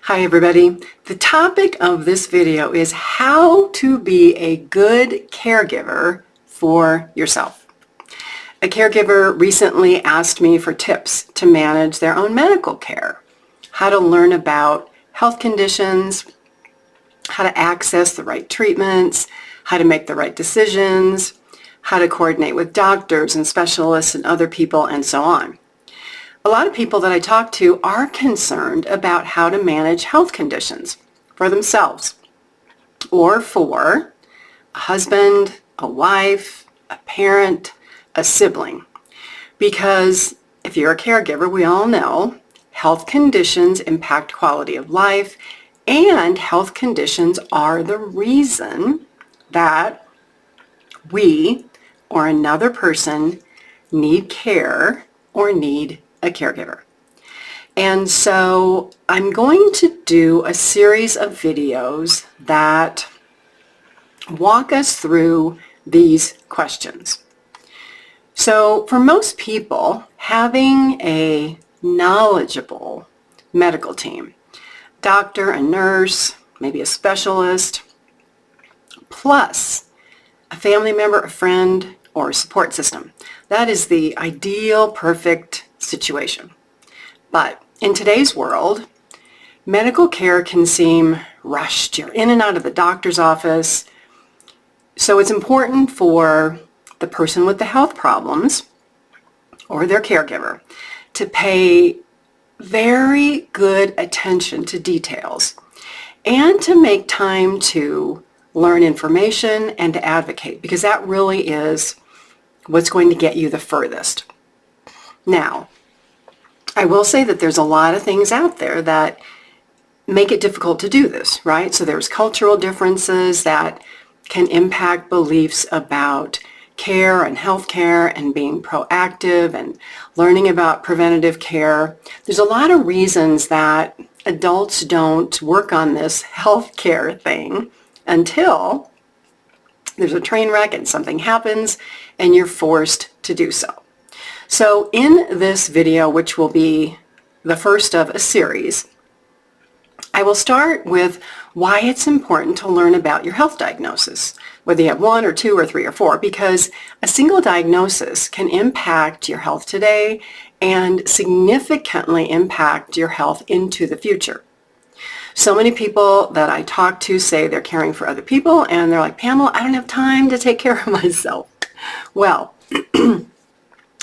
Hi everybody. The topic of this video is how to be a good caregiver for yourself. A caregiver recently asked me for tips to manage their own medical care, how to learn about health conditions, how to access the right treatments, how to make the right decisions, how to coordinate with doctors and specialists and other people, and so on. A lot of people that I talk to are concerned about how to manage health conditions for themselves or for a husband, a wife, a parent, a sibling. Because if you're a caregiver, we all know health conditions impact quality of life, and health conditions are the reason that we or another person need care or need a caregiver. And so I'm going to do a series of videos that walk us through these questions. So for most people, having a knowledgeable medical team, doctor, a nurse, maybe a specialist, plus a family member, a friend, or a support system, that is the ideal, perfect situation. But in today's world, medical care can seem rushed. You're in and out of the doctor's office. So it's important for the person with the health problems or their caregiver to pay very good attention to details and to make time to learn information and to advocate, because that really is what's going to get you the furthest. Now, I will say that there's a lot of things out there that make it difficult to do this, right? So there's cultural differences that can impact beliefs about care and healthcare and being proactive and learning about preventative care. There's a lot of reasons that adults don't work on this healthcare thing until there's a train wreck and something happens and you're forced to do so. So in this video, which will be the first of a series, I will start with why it's important to learn about your health diagnosis, whether you have one or two or three or four, because a single diagnosis can impact your health today and significantly impact your health into the future. So many people that I talk to say they're caring for other people and they're like, Pamela, I don't have time to take care of myself. Well,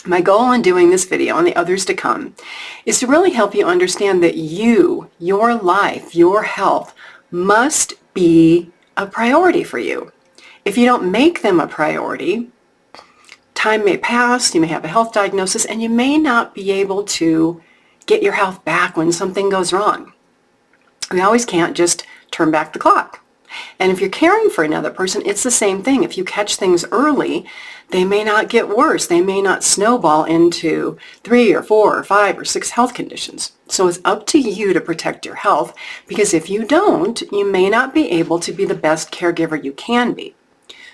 my goal in doing this video and the others to come is to really help you understand that you, your life, your health must be a priority for you. If you don't make them a priority, time may pass, you may have a health diagnosis, and you may not be able to get your health back when something goes wrong. We always can't just turn back the clock. And if you're caring for another person, it's the same thing. If you catch things early, they may not get worse. They may not snowball into 3 or 4 or 5 or 6 health conditions. So it's up to you to protect your health, because if you don't, you may not be able to be the best caregiver you can be.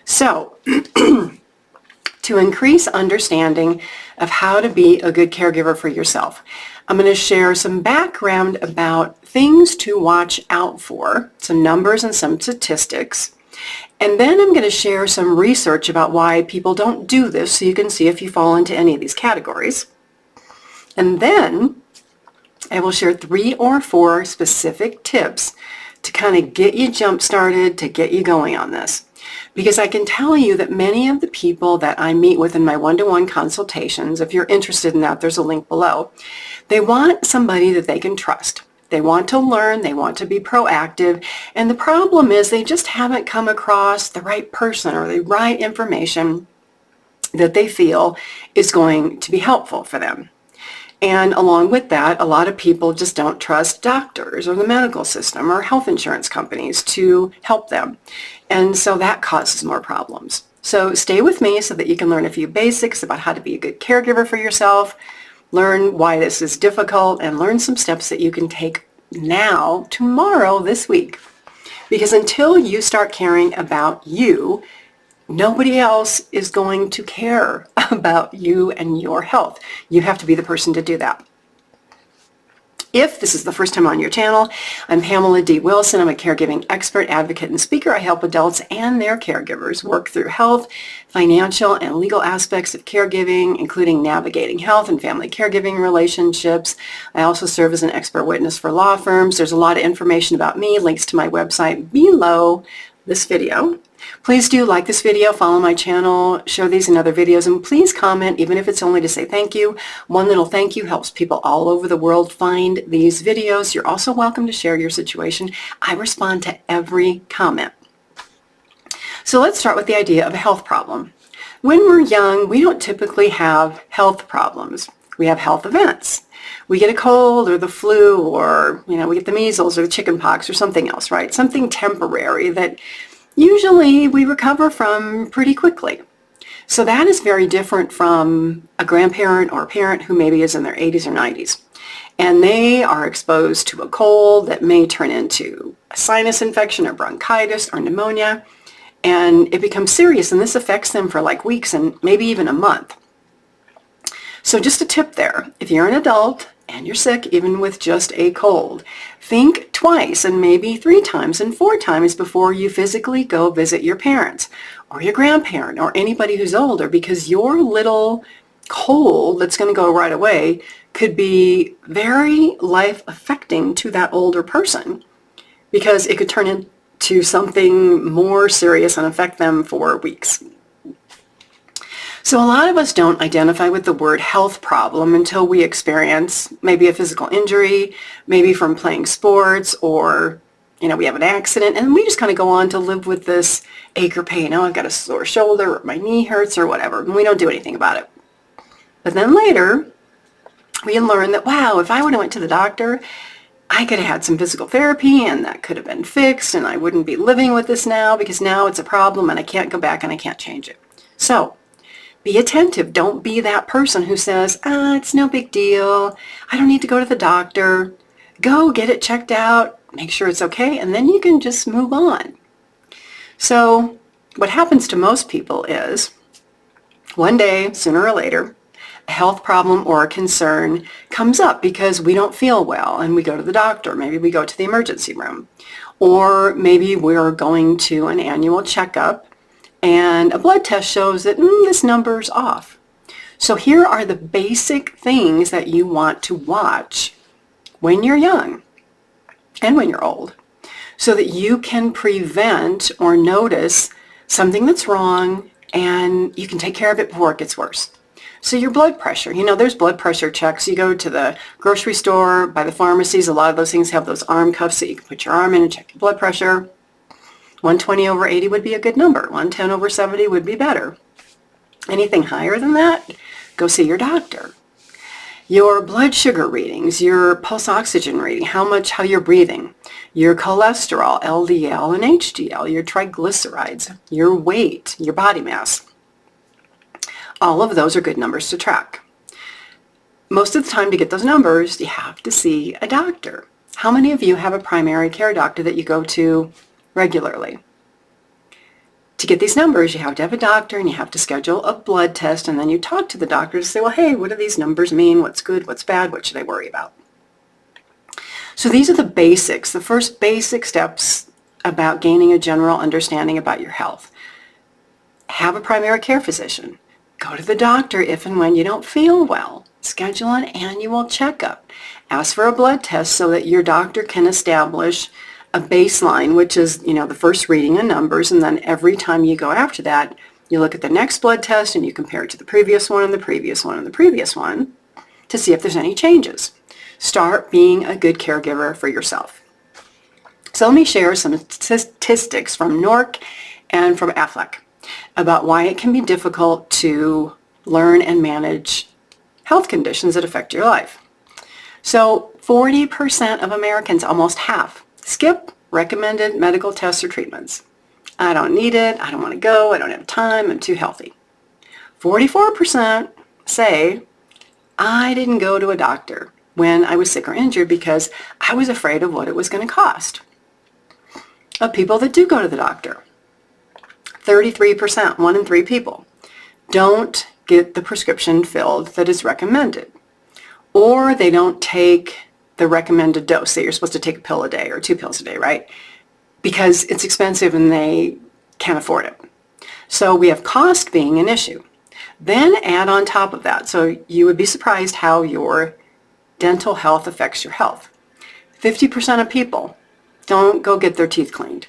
So to increase understanding of how to be a good caregiver for yourself, I'm going to share some background about things to watch out for, some numbers and some statistics. And then I'm going to share some research about why people don't do this, so you can see if you fall into any of these categories. And then I will share 3 or 4 specific tips to kind of get you jump-started, to get you going on this. Because I can tell you that many of the people that I meet with in my one-to-one consultations, if you're interested in that, there's a link below, they want somebody that they can trust. They want to learn, they want to be proactive, and the problem is they just haven't come across the right person or the right information that they feel is going to be helpful for them. And along with that, a lot of people just don't trust doctors or the medical system or health insurance companies to help them. And so that causes more problems. So stay with me so that you can learn a few basics about how to be a good caregiver for yourself, learn why this is difficult, and learn some steps that you can take now, tomorrow, this week. Because until you start caring about you, nobody else is going to care about you and your health. You have to be the person to do that. If this is the first time on your channel, I'm Pamela D Wilson. I'm a caregiving expert, advocate, and speaker. I help adults and their caregivers work through health, financial, and legal aspects of caregiving, including navigating health and family caregiving relationships. I also serve as an expert witness for law firms. There's a lot of information about me, links to my website below this video. Please do like this video, follow my channel, share these and other videos, and please comment, even if it's only to say thank you. One little thank you helps people all over the world find these videos. You're also welcome to share your situation. I respond to every comment. So let's start with the idea of a health problem. When we're young, we don't typically have health problems. We have health events. We get a cold or the flu, or we get the measles or the chicken pox or something else, right? Something temporary that usually we recover from pretty quickly. So that is very different from a grandparent or a parent who maybe is in their 80s or 90s. And they are exposed to a cold that may turn into a sinus infection or bronchitis or pneumonia. And it becomes serious, and this affects them for like weeks and maybe even a month. So just a tip there, if you're an adult and you're sick, even with just a cold, think twice and maybe 3 times and 4 times before you physically go visit your parents or your grandparent or anybody who's older, because your little cold that's going to go right away could be very life-affecting to that older person, because it could turn into something more serious and affect them for weeks. So a lot of us don't identify with the word health problem until we experience maybe a physical injury, maybe from playing sports, or we have an accident, and we just kind of go on to live with this ache or pain. Oh, I've got a sore shoulder, or my knee hurts, or whatever, and we don't do anything about it. But then later, we learn that, wow, if I would have went to the doctor, I could have had some physical therapy, and that could have been fixed, and I wouldn't be living with this now, because now it's a problem, and I can't go back, and I can't change it. So be attentive. Don't be that person who says, it's no big deal. I don't need to go to the doctor. Go get it checked out, make sure it's okay, and then you can just move on. So what happens to most people is one day, sooner or later, a health problem or a concern comes up because we don't feel well and we go to the doctor. Maybe we go to the emergency room, or maybe we're going to an annual checkup and a blood test shows that this number's off. So here are the basic things that you want to watch when you're young and when you're old, so that you can prevent or notice something that's wrong and you can take care of it before it gets worse. So your blood pressure, there's blood pressure checks. You go to the grocery store, by the pharmacies, a lot of those things have those arm cuffs that you can put your arm in and check your blood pressure. 120/80 would be a good number. 110/70 would be better. Anything higher than that, go see your doctor. Your blood sugar readings, your pulse oxygen reading, how you're breathing, your cholesterol, LDL and HDL, your triglycerides, your weight, your body mass. All of those are good numbers to track. Most of the time, to get those numbers, you have to see a doctor. How many of you have a primary care doctor that you go to regularly? To get these numbers, you have to have a doctor, and you have to schedule a blood test, and then you talk to the doctor to say, well, hey, what do these numbers mean? What's good? What's bad? What should I worry about? So these are the basics, the first basic steps about gaining a general understanding about your health. Have a primary care physician. Go to the doctor if and when you don't feel well. Schedule an annual checkup. Ask for a blood test so that your doctor can establish a baseline, which is, the first reading of numbers, and then every time you go after that, you look at the next blood test and you compare it to the previous one and the previous one and the previous one to see if there's any changes. Start being a good caregiver for yourself. So let me share some statistics from NORC and from AFLAC about why it can be difficult to learn and manage health conditions that affect your life. So 40% of Americans, almost half, skip recommended medical tests or treatments. I don't need it, I don't want to go, I don't have time, I'm too healthy. 44% say, I didn't go to a doctor when I was sick or injured because I was afraid of what it was going to cost. Of people that do go to the doctor, 33%, 1 in 3 people, don't get the prescription filled that is recommended, or they don't take the recommended dose. Say you're supposed to take a pill a day or 2 pills a day, right? Because it's expensive and they can't afford it. So we have cost being an issue. Then add on top of that. So you would be surprised how your dental health affects your health. 50% of people don't go get their teeth cleaned.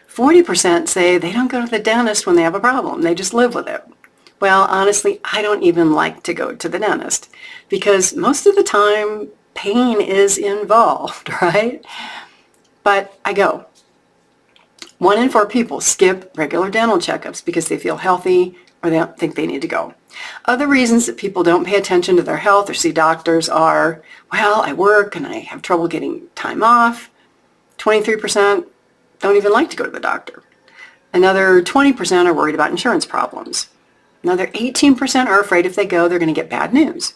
40% say they don't go to the dentist when they have a problem. They just live with it. Well, honestly, I don't even like to go to the dentist because most of the time pain is involved, right? But I go. 1 in 4 people skip regular dental checkups because they feel healthy or they don't think they need to go. Other reasons that people don't pay attention to their health or see doctors are, well, I work and I have trouble getting time off. 23% don't even like to go to the doctor. Another 20% are worried about insurance problems. Another 18% are afraid if they go, they're going to get bad news.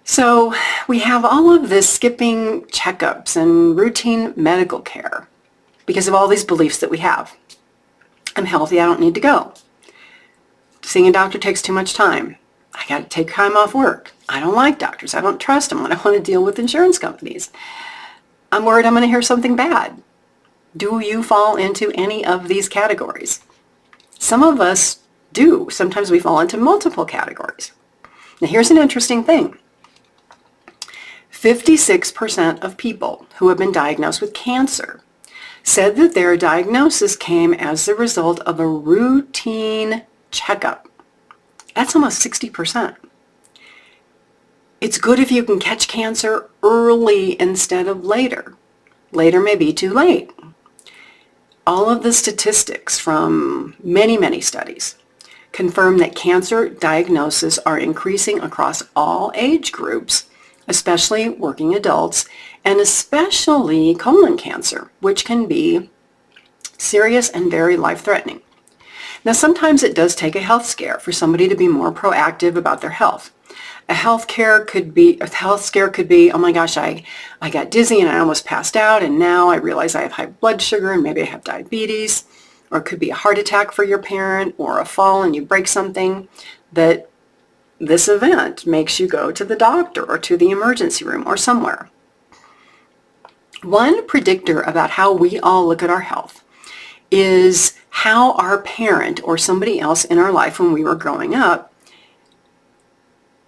So we have all of this skipping checkups and routine medical care because of all these beliefs that we have. I'm healthy, I don't need to go. Seeing a doctor takes too much time. I got to take time off work. I don't like doctors. I don't trust them when I want to deal with insurance companies. I'm worried I'm going to hear something bad. Do you fall into any of these categories? Some of us do. Sometimes we fall into multiple categories. Now here's an interesting thing. 56% of people who have been diagnosed with cancer said that their diagnosis came as the result of a routine checkup. That's almost 60%. It's good if you can catch cancer early instead of later. Later may be too late. All of the statistics from many, many studies confirm that cancer diagnoses are increasing across all age groups, especially working adults, and especially colon cancer, which can be serious and very life-threatening. Now, sometimes it does take a health scare for somebody to be more proactive about their health. A health scare could be, oh my gosh, I got dizzy and I almost passed out and now I realize I have high blood sugar and maybe I have diabetes. Or it could be a heart attack for your parent or a fall and you break something, that this event makes you go to the doctor or to the emergency room or somewhere. One predictor about how we all look at our health is how our parent or somebody else in our life when we were growing up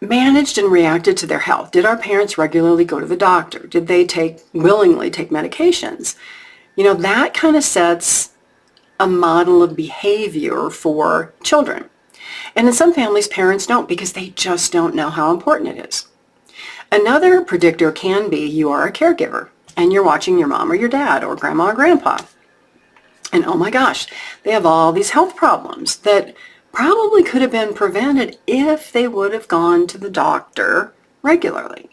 managed and reacted to their health. Did our parents regularly go to the doctor? Did they willingly take medications? You know, that kind of sets a model of behavior for children. And in some families, parents don't because they just don't know how important it is. Another predictor can be you are a caregiver and you're watching your mom or your dad or grandma or grandpa. And oh my gosh, they have all these health problems that probably could have been prevented if they would have gone to the doctor regularly.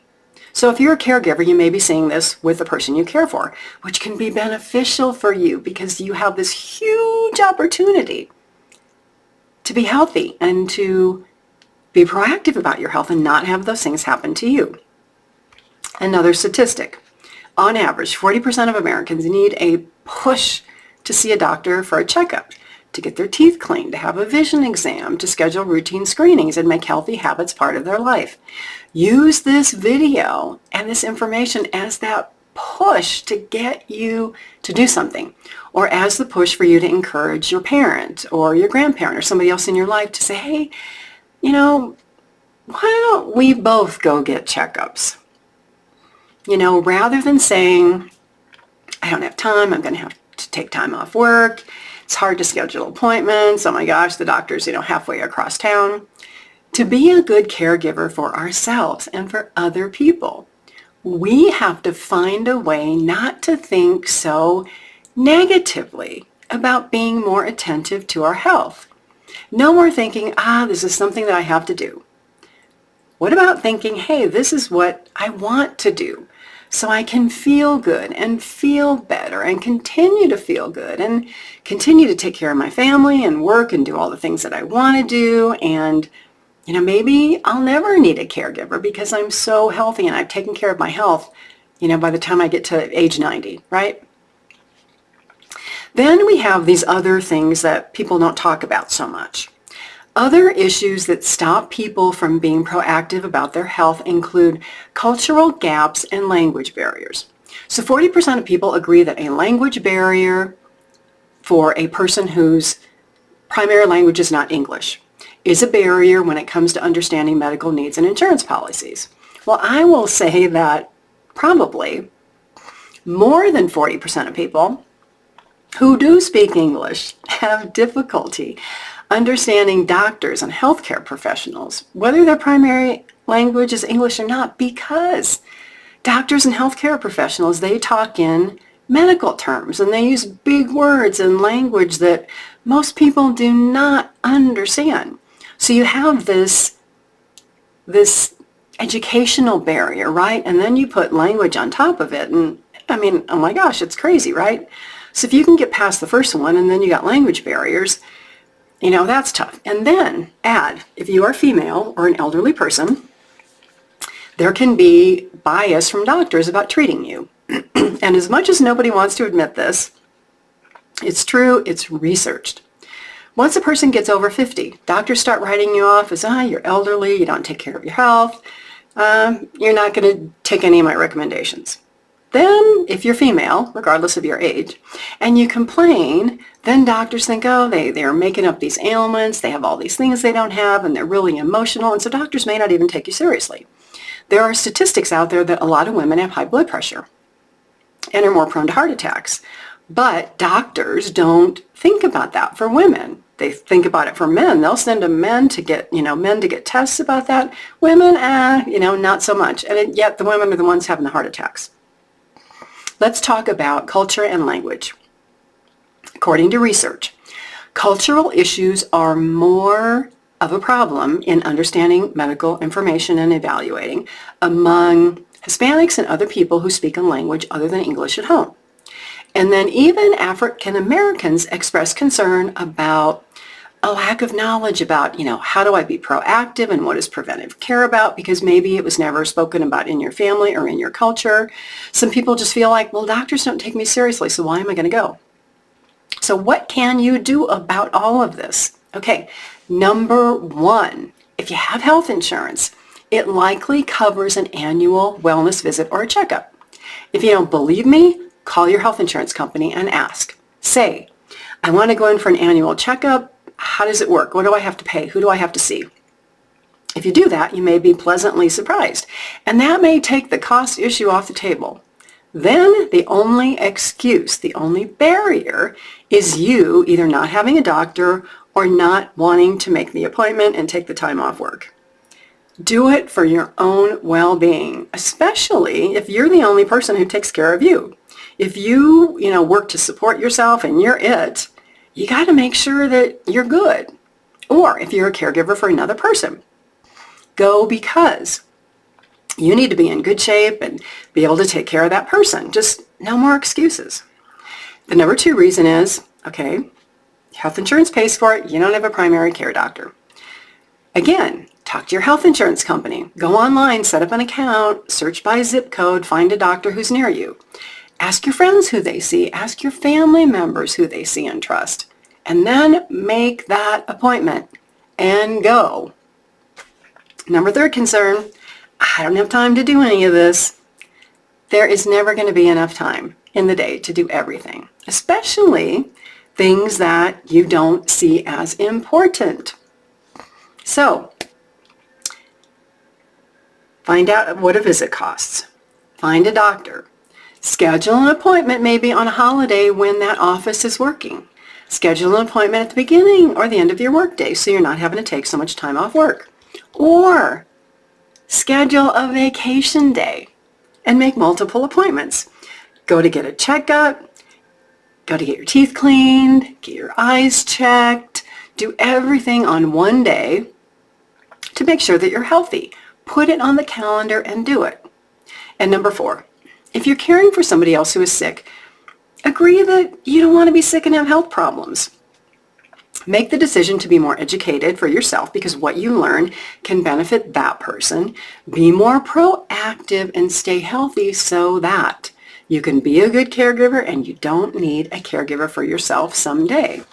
So if you're a caregiver, you may be seeing this with the person you care for, which can be beneficial for you because you have this huge opportunity to be healthy and to be proactive about your health and not have those things happen to you. Another statistic, on average, 40% of Americans need a push to see a doctor for a checkup, to get their teeth cleaned, to have a vision exam, to schedule routine screenings and make healthy habits part of their life. Use this video and this information as that push to get you to do something, or as the push for you to encourage your parent or your grandparent or somebody else in your life to say, hey, you know, why don't we both go get checkups? You know, rather than saying, I don't have time, I'm going to have to take time off work, it's hard to schedule appointments, oh my gosh, the doctor's, halfway across town. To be a good caregiver for ourselves and for other people, we have to find a way not to think so negatively about being more attentive to our health. No more thinking, this is something that I have to do. What about thinking, hey, this is what I want to do so I can feel good and feel better and continue to feel good and continue to take care of my family and work and do all the things that I want to do. And, maybe I'll never need a caregiver because I'm so healthy and I've taken care of my health, by the time I get to age 90, right? Then we have these other things that people don't talk about so much. Other issues that stop people from being proactive about their health include cultural gaps and language barriers. So 40% of people agree that a language barrier for a person whose primary language is not English is a barrier when it comes to understanding medical needs and insurance policies. Well, I will say that probably more than 40% of people who do speak English have difficulty understanding doctors and healthcare professionals, whether their primary language is English or not, because doctors and healthcare professionals, they talk in medical terms and they use big words and language that most people do not understand. So you have this educational barrier, right? And then you put language on top of it, and I mean, oh my gosh, it's crazy, right? So if you can get past the first one and then you got language barriers, you know, that's tough. And then add, if you are female or an elderly person, there can be bias from doctors about treating you. And as much as nobody wants to admit this, it's true, it's researched. Once a person gets over 50, doctors start writing you off as, you're elderly, you don't take care of your health, you're not going to take any of my recommendations. Then, if you're female, regardless of your age, and you complain, then doctors think, they're making up these ailments, they have all these things they don't have, and they're really emotional, and so doctors may not even take you seriously. There are statistics out there that a lot of women have high blood pressure and are more prone to heart attacks. But doctors don't think about that for women. They think about it for men. They'll send men to get tests about that. Women, not so much. And yet the women are the ones having the heart attacks. Let's talk about culture and language. According to research, cultural issues are more of a problem in understanding medical information and evaluating among Hispanics and other people who speak a language other than English at home. And then even African Americans express concern about a lack of knowledge about, how do I be proactive and what is preventive care about, because maybe it was never spoken about in your family or in your culture. Some people just feel like, well, doctors don't take me seriously, so why am I going to go? So what can you do about all of this? Okay, number one, if you have health insurance, it likely covers an annual wellness visit or a checkup. If you don't believe me, call your health insurance company and ask. Say, I want to go in for an annual checkup. How does it work? What do I have to pay? Who do I have to see? If you do that, you may be pleasantly surprised. And that may take the cost issue off the table. Then the only excuse, the only barrier is you either not having a doctor or not wanting to make the appointment and take the time off work. Do it for your own well-being, especially if you're the only person who takes care of you. If you, work to support yourself and you're it, you got to make sure that you're good. Or if you're a caregiver for another person, go because you need to be in good shape and be able to take care of that person. Just no more excuses. The number two reason is, health insurance pays for it. You don't have a primary care doctor. Again, talk to your health insurance company. Go online, set up an account, search by zip code, find a doctor who's near you. Ask your friends who they see. Ask your family members who they see and trust. And then make that appointment and go. Number third concern, I don't have time to do any of this. There is never going to be enough time in the day to do everything, especially things that you don't see as important. So, find out what a visit costs. Find a doctor. Schedule an appointment maybe on a holiday when that office is working. Schedule an appointment at the beginning or the end of your workday so you're not having to take so much time off work. Or schedule a vacation day and make multiple appointments. Go to get a checkup, go to get your teeth cleaned, get your eyes checked, do everything on one day to make sure that you're healthy. Put it on the calendar and do it. And number four, if you're caring for somebody else who is sick, agree that you don't want to be sick and have health problems. Make the decision to be more educated for yourself because what you learn can benefit that person. Be more proactive and stay healthy so that you can be a good caregiver and you don't need a caregiver for yourself someday.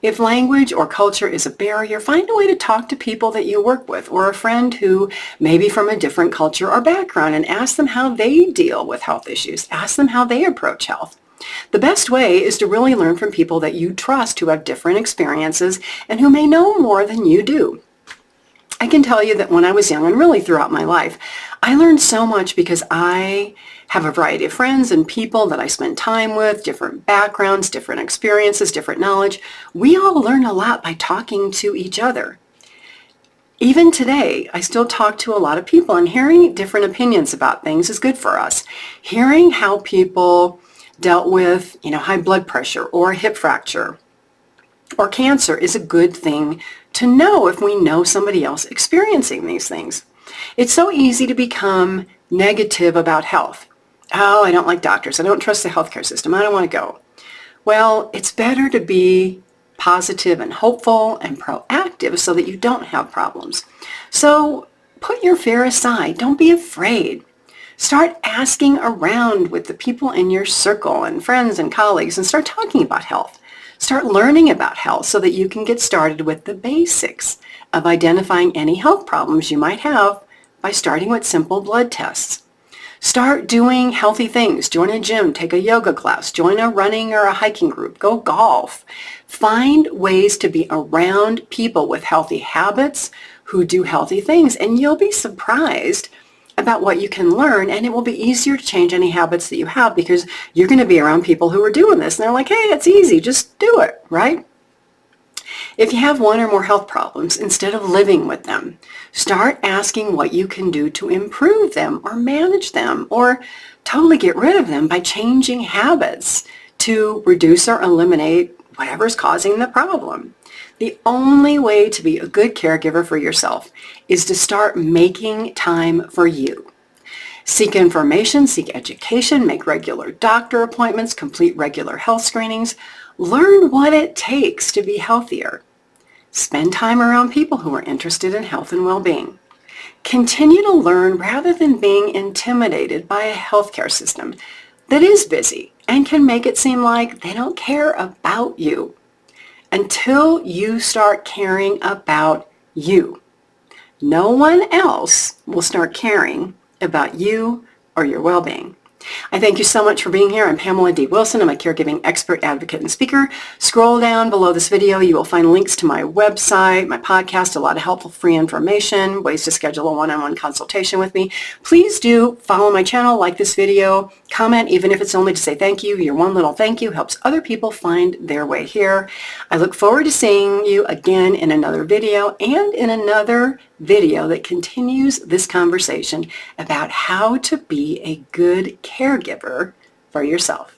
If language or culture is a barrier, find a way to talk to people that you work with or a friend who may be from a different culture or background and ask them how they deal with health issues. Ask them how they approach health. The best way is to really learn from people that you trust who have different experiences and who may know more than you do. I can tell you that when I was young and really throughout my life, I learned so much because I have a variety of friends and people that I spend time with, different backgrounds, different experiences, different knowledge. We all learn a lot by talking to each other. Even today, I still talk to a lot of people, and hearing different opinions about things is good for us. Hearing how people dealt with, high blood pressure or a hip fracture or cancer is a good thing to know if we know somebody else experiencing these things. It's so easy to become negative about health. Oh, I don't like doctors. I don't trust the healthcare system. I don't want to go. Well, it's better to be positive and hopeful and proactive so that you don't have problems. So put your fear aside. Don't be afraid. Start asking around with the people in your circle and friends and colleagues and start talking about health. Start learning about health so that you can get started with the basics of identifying any health problems you might have by starting with simple blood tests. Start doing healthy things. Join a gym, take a yoga class, join a running or a hiking group, go golf. Find ways to be around people with healthy habits who do healthy things, and you'll be surprised about what you can learn, and it will be easier to change any habits that you have because you're going to be around people who are doing this, and they're like, hey, it's easy, just do it, right? If you have one or more health problems, instead of living with them, start asking what you can do to improve them or manage them or totally get rid of them by changing habits to reduce or eliminate whatever's causing the problem. The only way to be a good caregiver for yourself is to start making time for you. Seek information, seek education, make regular doctor appointments, complete regular health screenings. Learn what it takes to be healthier. Spend time around people who are interested in health and well-being. Continue to learn rather than being intimidated by a healthcare system that is busy and can make it seem like they don't care about you until you start caring about you. No one else will start caring about you or your well-being. I thank you so much for being here. I'm Pamela D Wilson. I'm a caregiving expert, advocate, and speaker. Scroll down below this video. You will find links to my website, my podcast, a lot of helpful free information, ways to schedule a one-on-one consultation with me. Please do follow my channel, like this video, comment, even if it's only to say thank you. Your one little thank you helps other people find their way here. I look forward to seeing you again in another video and in another video that continues this conversation about how to be a good caregiver for yourself.